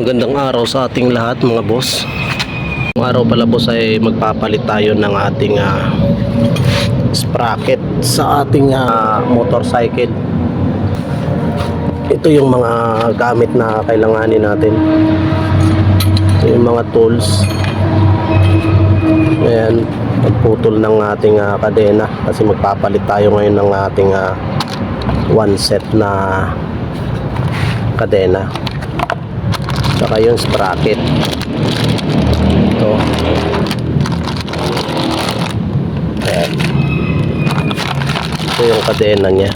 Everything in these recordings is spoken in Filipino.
Magandang araw sa ating lahat mga boss. Ngayong araw pala boss ay magpapalit tayo ng ating sprocket sa ating motorcycle. Ito yung mga gamit na kailanganin natin. Ito yung mga tools. Ayan, pagputol ng ating kadena kasi magpapalit tayo ngayon ng ating one set na kadena. Saka yung sprocket ito. Ayan. Ito yung kadena nya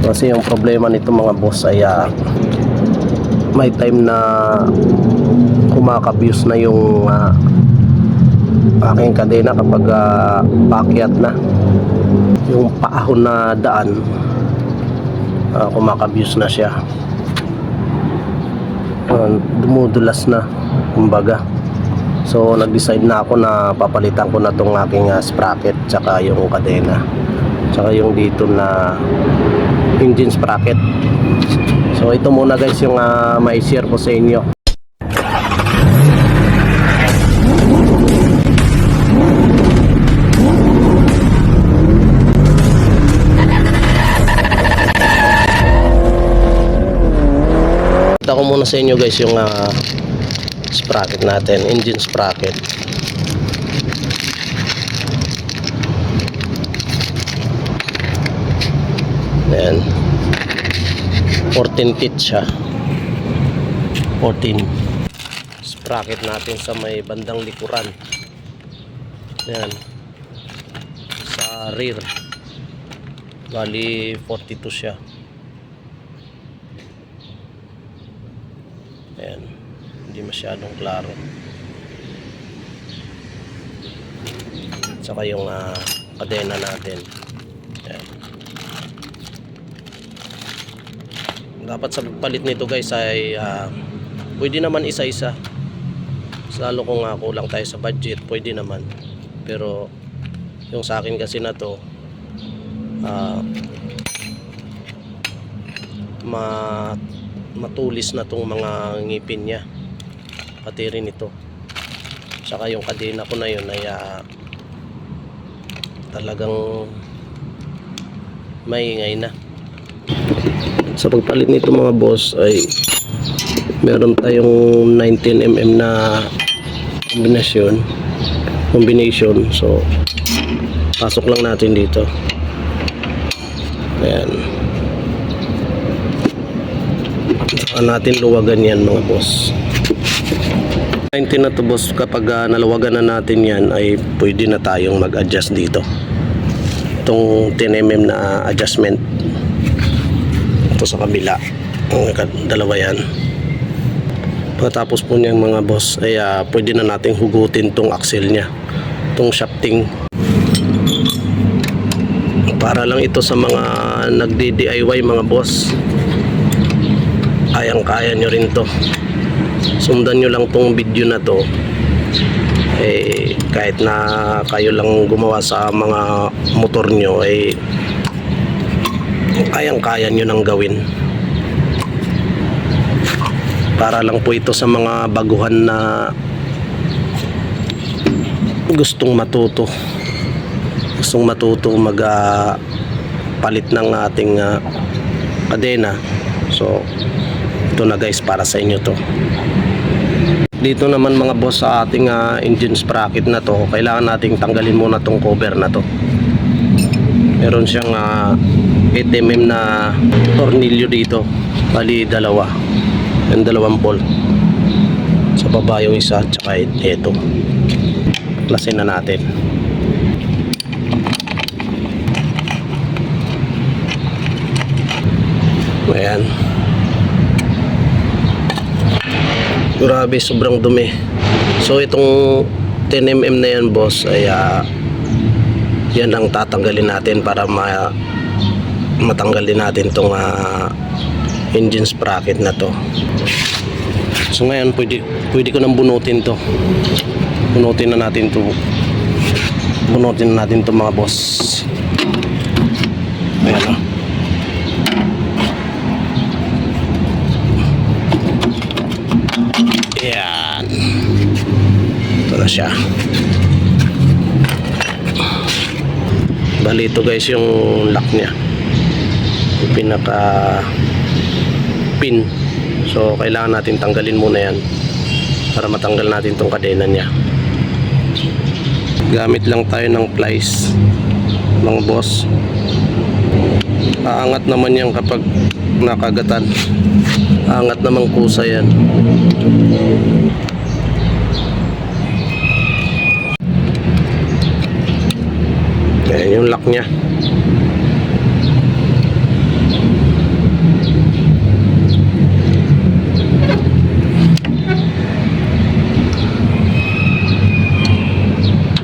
kasi yung problema nito mga boss ay may time na kumakabuse na yung aking kadena kapag paakyat na yung paahon na daan, kumakabuse na siya. Dumudulas na kumbaga. So nag-decide na ako na papalitan ko na tong aking sprocket tsaka yung kadena tsaka yung dito na engine sprocket. So ito muna guys yung mai-share ko sa inyo. Ito ko muna sa inyo guys yung sprocket natin, engine sprocket. Ayan, 14 feet siya, 14 sprocket natin sa may bandang likuran. Ayan, sa rear bali 42 siya. Ayan, hindi masyadong klaro. Saka yung kadena natin. Ayan. Dapat sa palit nito guys ay pwede naman isa-isa. Lalo kung kulang tayo sa budget, pwede naman. Pero yung sa akin kasi na to matulis na tong mga ngipin niya, pati rin ito. Saka yung kadena ko na yun ay talagang maingay na. Sa pagpalit nito mga boss ay meron tayong 19mm na combination. So pasok lang natin dito. Ayan, natin luwagan yan mga boss. 19 na to boss. Kapag nalawagan na natin yan ay pwede na tayong mag-adjust dito. Itong 10mm na adjustment ito sa kabila, dalawa yan. Pagkatapos po niyan mga boss ay pwede na nating hugutin tong axle nya, tong shafting. Para lang ito sa mga nagdi-DIY mga boss, kayang-kaya nyo rin to. Sundan nyo lang tong video na to, kahit na kayo lang gumawa sa mga motor nyo kayang-kaya nyo nang gawin. Para lang po ito sa mga baguhan na gustong matuto palit ng ating kadena. So ito na guys, para sa inyo to. Dito naman mga boss sa ating engine sprocket na to, kailangan nating tanggalin muna tong cover na to. Meron siyang 8mm na tornilyo dito, bali dalawa, yung 2 bolt sa baba, yung isa tsaka ito. Klasin na natin. Ayan, grabe, sobrang dumi. So itong 10mm na yan boss ay yan ang tatanggalin natin para matanggal din natin itong engine sprocket na to. So ngayon pwede ko nang bunutin to. Bunutin na natin to mga boss. Ayan o. Yan. Ito na siya. Bali ito guys yung lock niya. Yung pinaka pin. So kailangan natin tanggalin muna yan para matanggal natin tong kadena niya. Gamit lang tayo ng plies, mga boss. Aangat naman yan kapag nakagatan. Aangat naman kusa yan. Ayan yung lock niya.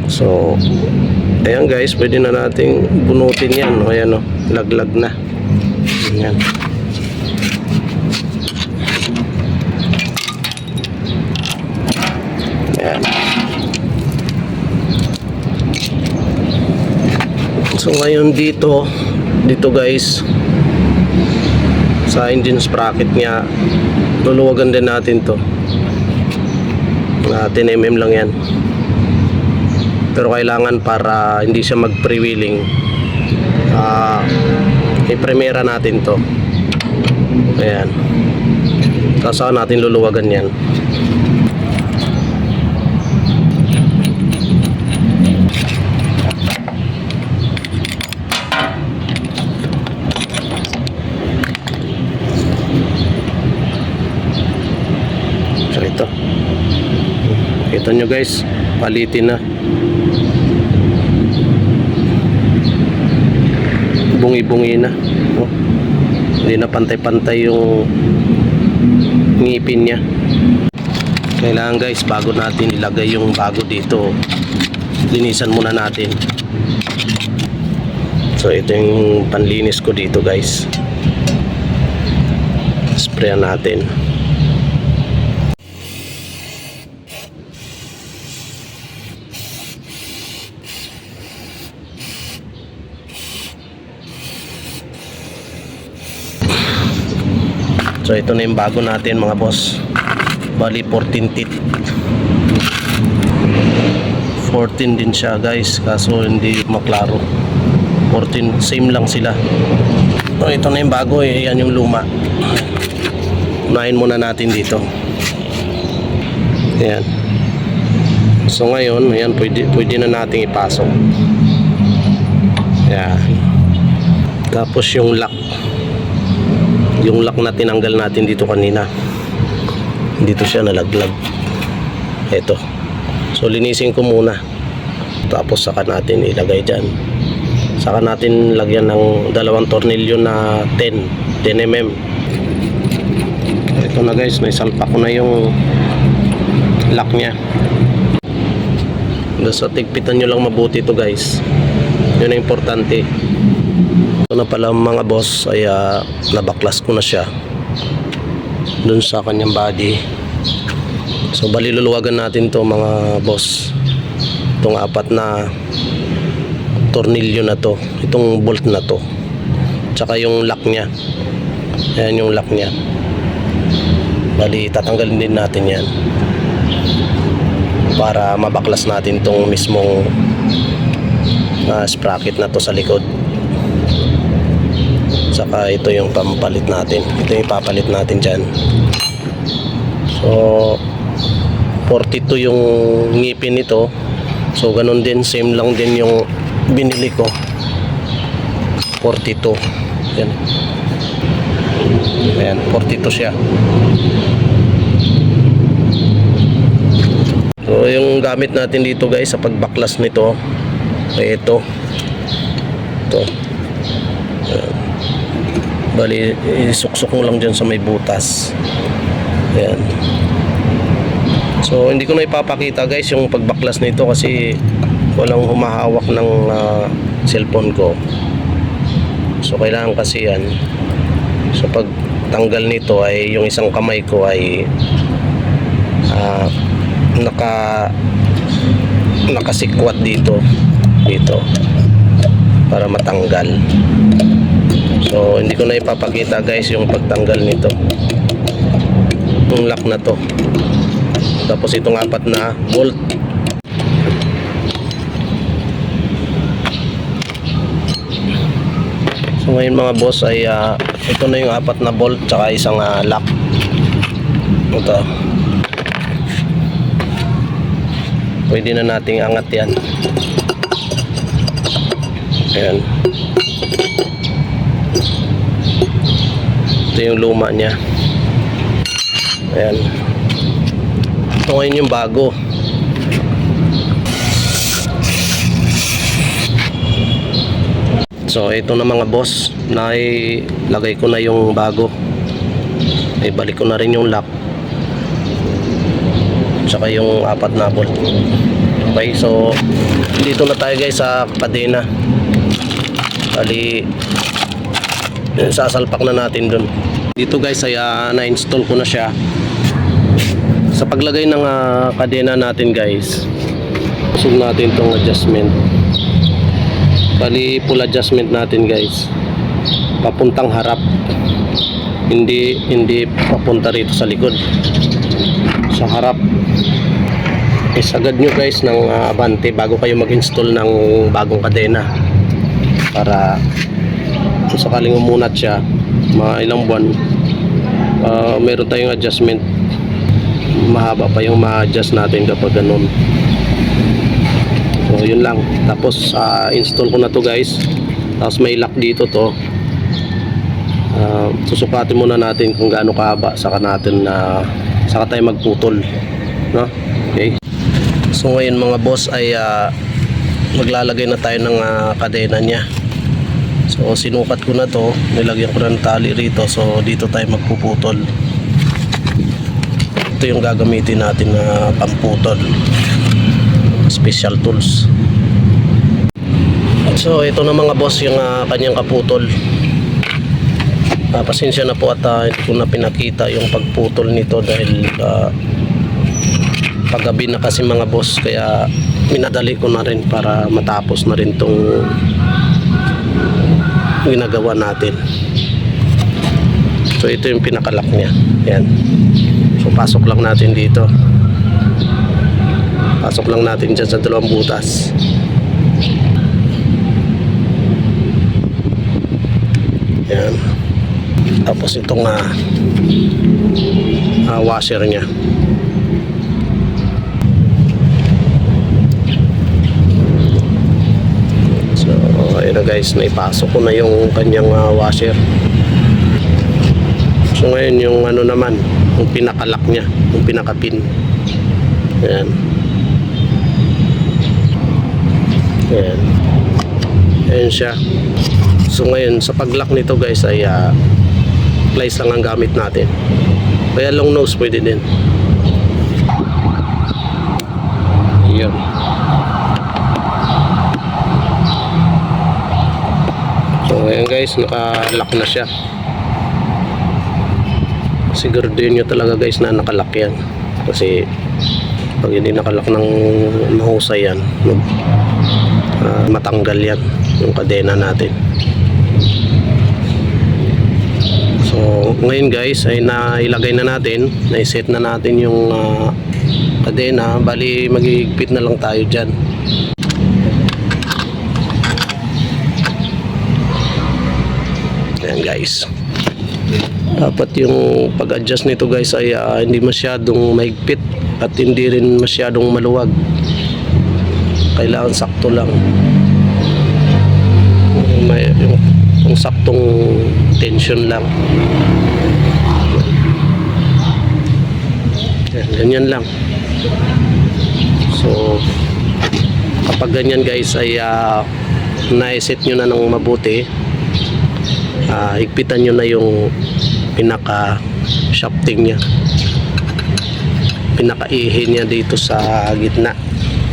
So, ayan guys, pwede na nating bunutin yan. O ayan o, laglag na. Ayan. Ayan. So ngayon dito guys, sa engine sprocket niya, luluwagan din natin to. 10mm lang yan. Pero kailangan para hindi siya mag freewheeling, i-primera natin to. Ayan. Tapos saka natin luluwagan yan. So ito, kita nyo guys, palitin na. Bungi-bungi na. Oh. Hindi na pantay-pantay yung ngipin niya. Kailangan guys, bago natin ilagay yung bago dito, linisan muna natin. So ito yung panlinis ko dito guys. Sprayan natin. So ito na yung bago natin mga boss. Bali 14 teeth. 14 din siya guys, kaso hindi maklaro. 14, same lang sila. So ito na yung bago eh, yan yung luma. Unahin muna natin dito. Ayan. So ngayon, ayan, pwede na nating ipasok. Ayan. Tapos yung lock. Yung lock na tinanggal natin dito kanina, dito siya nalaglag. Ito. So linisin ko muna. Tapos saka natin ilagay dyan. Saka natin lagyan ng dalawang tornilyo na 10mm. Ito na guys, naisalpak ko na yung lock nya. So tigpitan nyo lang mabuti ito guys. Yun ang importante. Ito na pala mga boss, ay nabaklas ko na siya dun sa kanyang body. So bali luluwagan natin to mga boss, itong 4 na tornilyo na to, itong bolt na to, tsaka yung lock nya. Ayan yung lock nya. Bali tatanggalin din natin yan para mabaklas natin tong mismong sprocket na to sa likod. Saka ito yung pampalit natin. Ito yung ipapalit natin dyan. So 42 yung ngipin nito. So ganun din, same lang din yung binili ko. 42. Yan. Ayan, 42 siya. So yung gamit natin dito guys sa pagbaklas nito ay ito. Ayan. Bali, isuksok mo lang dyan sa may butas. Ayan. So hindi ko na ipapakita guys yung pagbaklas nito kasi walang humahawak ng cellphone ko. So kailangan kasi yan. So pag tanggal nito ay yung isang kamay ko ay nakasikwat dito para matanggal. So hindi ko na ipapakita guys yung pagtanggal nito, yung lock na to. Tapos itong 4 na bolt. So ngayon mga boss ay ito na yung 4 na bolt tsaka isang lock. Ito. Pwede na nating angat yan. Ayan. Ito yung luma niya. Ayan. Ito ngayon yung bago. So ito na mga boss, nailagay ko na yung bago. Ibalik ko na rin yung lock. Tsaka yung 4 na bolt. Okay, so dito na tayo guys sa kadena. Bali sasalpak na natin dun. Dito guys ay na-install ko na siya. Sa paglagay ng kadena natin guys, usog natin tong adjustment. Bali full adjustment natin guys, papuntang harap, hindi papunta rito sa likod, sa harap. Isagad nyo guys ng abante bago kayo mag-install ng bagong kadena, para kung sakaling umunat siya mga ilang buwan, meron tayong adjustment. Mahaba pa yung ma-adjust natin kapag ganun. So yun lang. Tapos install ko na to guys. Tapos may lock dito to. Susukatin muna natin kung gaano kahaba, saka tayo magputol, no? Okay. So ngayon mga boss ay maglalagay na tayo ng kadena niya. So sinukat ko na to, nilagyan ko ng tali rito. So dito tayo magpuputol. Ito yung gagamitin natin na pamputol, special tools. So ito na mga boss yung kanyang kaputol. Pasensya na po at hindi ko na pinakita yung pagputol nito dahil paggabi na kasi mga boss, kaya minadali ko na rin para matapos na rin tong ginagawa natin. So ito yung pinakalak niya. Yan. So pasok lang natin dito. Pasok lang natin dyan sa 2 butas. Yan. Tapos itong washer nya. So ayun na guys, naipasok ko na yung kanyang washer. So ngayon yung naman, yung pinakalak nya, yung pinakapin. Yan. Ayan. Ayan siya. So ngayon sa paglock nito guys ay plies lang ang gamit natin. Kaya long nose pwede din. Ayan. So ayan guys, naka-lock na siya. Siguraduhin nyo talaga guys na naka-lock yan. Kasi pag hindi naka-lock ng mahusay yan, matanggal yan yung kadena natin. So ngayon guys ay nailagay na natin, naiset na natin yung kadena. Bali magigpit na lang tayo dyan. Ayan guys, dapat yung pag-adjust nito guys ay hindi masyadong mahigpit at hindi rin masyadong maluwag. Kailangan sakto lang, yung saktong tension lang. Yan, ganyan lang. So kapag ganyan guys ay na-set nyo na ng mabuti, higpitan nyo na yung pinaka shafting nya, pinaka ihi nya dito sa gitna.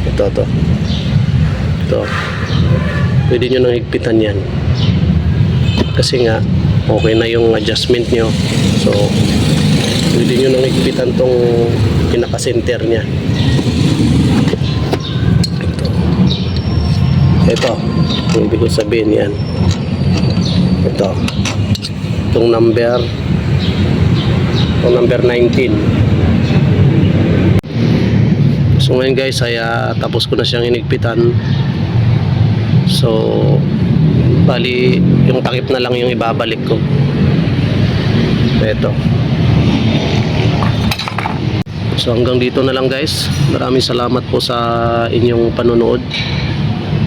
Ito pwede nyo nang higpitan yan kasi nga okay na yung adjustment nyo. So pwede nyo nang higpitan tong pinaka center nya. Ito yung ibig ko sabihin yan. Itong number 19. So ngayon guys ay tapos ko na siyang inigpitan. So bali yung takip na lang yung ibabalik ko. Ito. So hanggang dito na lang guys. Maraming salamat po sa inyong panonood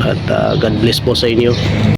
at God bless po sa inyo.